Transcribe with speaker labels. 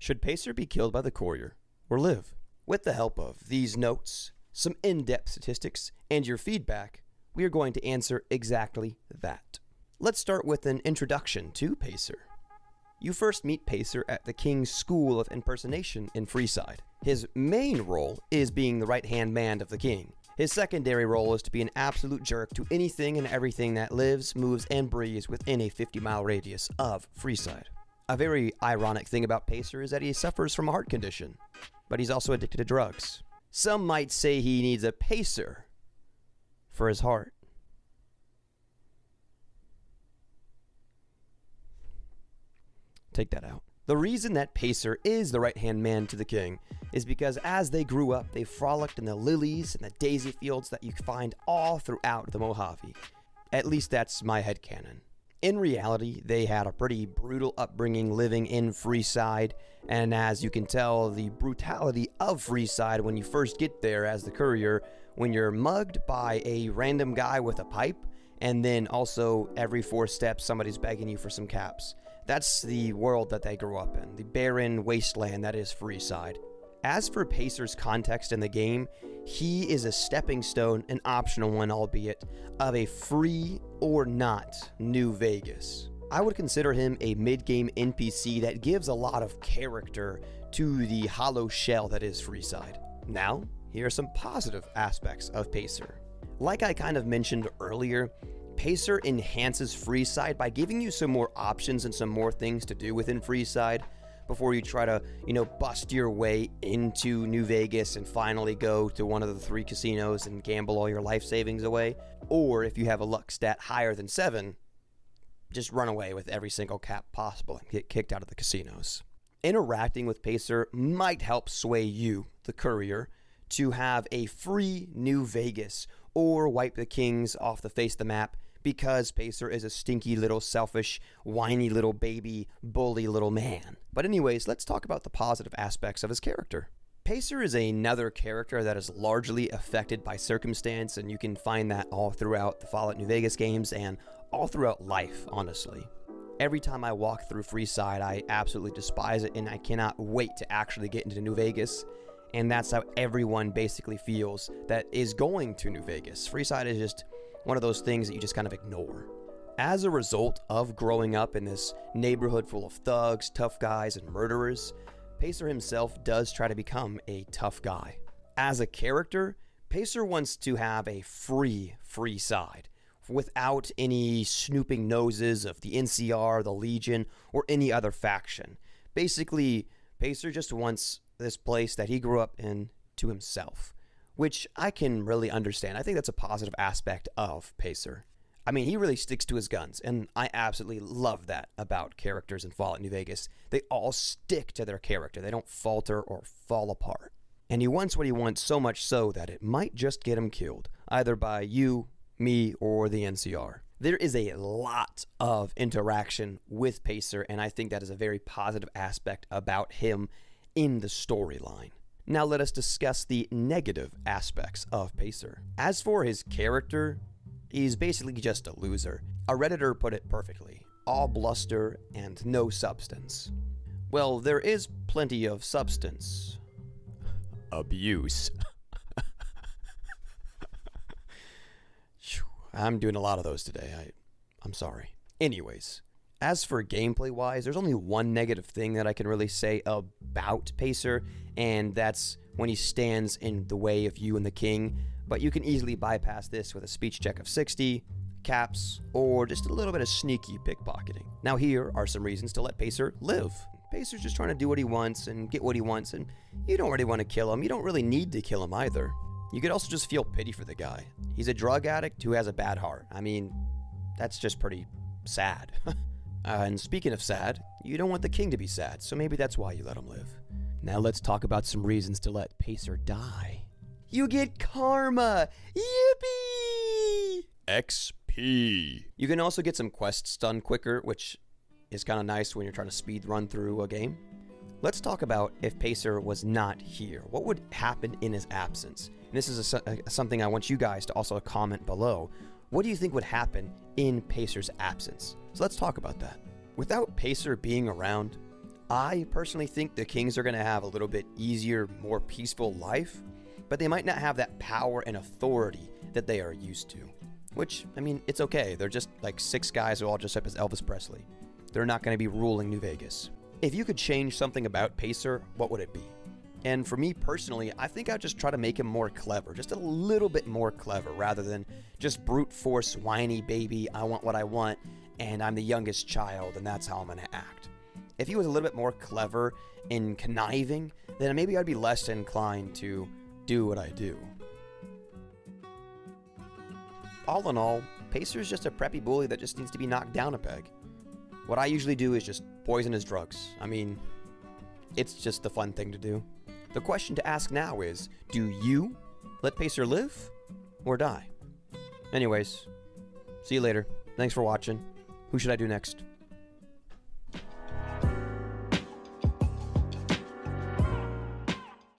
Speaker 1: Should Pacer be killed by the courier or live? With the help of these notes, some in-depth statistics, and your feedback, we are going to answer exactly that. Let's start with an introduction to Pacer. You first meet Pacer at the King's School of Impersonation in Freeside. His main role is being the right-hand man of the king. His secondary role is to be an absolute jerk to anything and everything that lives, moves, and breathes within a 50-mile radius of Freeside. A very ironic thing about Pacer is that he suffers from a heart condition, but he's also addicted to drugs. Some might say he needs a pacer for his heart. Take that out. The reason that Pacer is the right-hand man to the king is because as they grew up, they frolicked in the lilies and the daisy fields that you find all throughout the Mojave. At least that's my headcanon. In reality, they had a pretty brutal upbringing living in Freeside, and as you can tell, the brutality of Freeside when you first get there as the courier, when you're mugged by a random guy with a pipe, and then also every 4 steps somebody's begging you for some caps. That's the world that they grew up in, the barren wasteland that is Freeside. As for Pacer's context in the game, he is a stepping stone, an optional one albeit, of a free or not New Vegas. I would consider him a mid-game NPC that gives a lot of character to the hollow shell that is Freeside. Now, here are some positive aspects of Pacer. Like I kind of mentioned earlier, Pacer enhances Freeside by giving you some more options and some more things to do within Freeside before you try to, bust your way into New Vegas and finally go to one of the 3 casinos and gamble all your life savings away. Or if you have a luck stat higher than 7, just run away with every single cap possible and get kicked out of the casinos. Interacting with Pacer might help sway you, the courier, to have a free New Vegas or wipe the kings off the face of the map, because Pacer is a stinky little selfish, whiny little baby, bully little man. But anyways, let's talk about the positive aspects of his character. Pacer is another character that is largely affected by circumstance, and you can find that all throughout the Fallout New Vegas games and all throughout life, honestly. Every time I walk through Freeside, I absolutely despise it, and I cannot wait to actually get into New Vegas. And that's how everyone basically feels that is going to New Vegas. Freeside is just one of those things that you just kind of ignore. As a result of growing up in this neighborhood full of thugs, tough guys, and murderers, Pacer himself does try to become a tough guy. As a character, Pacer wants to have a free side, without any snooping noses of the NCR, the Legion, or any other faction. Basically, Pacer just wants this place that he grew up in to himself, which I can really understand. I think that's a positive aspect of Pacer. I mean, he really sticks to his guns, and I absolutely love that about characters in Fallout New Vegas. They all stick to their character. They don't falter or fall apart. And he wants what he wants so much so that it might just get him killed, either by you, me, or the NCR. There is a lot of interaction with Pacer, and I think that is a very positive aspect about him in the storyline. Now let us discuss the negative aspects of Pacer. As for his character, he's basically just a loser. A Redditor put it perfectly: all bluster and no substance. Well, there is plenty of substance. Abuse. I'm doing a lot of those today. I'm sorry. Anyways, as for gameplay-wise, there's only one negative thing that I can really say about Pacer, and that's when he stands in the way of you and the king. But you can easily bypass this with a speech check of 60, caps, or just a little bit of sneaky pickpocketing. Now here are some reasons to let Pacer live. Pacer's just trying to do what he wants and get what he wants, and you don't really want to kill him. You don't really need to kill him either. You could also just feel pity for the guy. He's a drug addict who has a bad heart. I mean, that's just pretty sad. And speaking of sad, you don't want the king to be sad, so maybe that's why you let him live. Now let's talk about some reasons to let Pacer die. You get karma! Yippee! XP. You can also get some quests done quicker, which is kind of nice when you're trying to speed run through a game. Let's talk about if Pacer was not here. What would happen in his absence? And this is something I want you guys to also comment below. What do you think would happen in Pacer's absence? So let's talk about that. Without Pacer being around, I personally think the kings are going to have a little bit easier, more peaceful life, but they might not have that power and authority that they are used to. Which, I mean, it's okay. They're just like 6 guys who all dress up as Elvis Presley. They're not going to be ruling New Vegas. If you could change something about Pacer, what would it be? And for me personally, I think I'd just try to make him more clever, just a little bit more clever, rather than just brute force, whiny baby, I want what I want, and I'm the youngest child, and that's how I'm going to act. If he was a little bit more clever and conniving, then maybe I'd be less inclined to do what I do. All in all, Pacer's just a preppy bully that just needs to be knocked down a peg. What I usually do is just poison his drugs. I mean, it's just the fun thing to do. The question to ask now is, do you let Pacer live or die? Anyways, see you later. Thanks for watching. Who should I do next?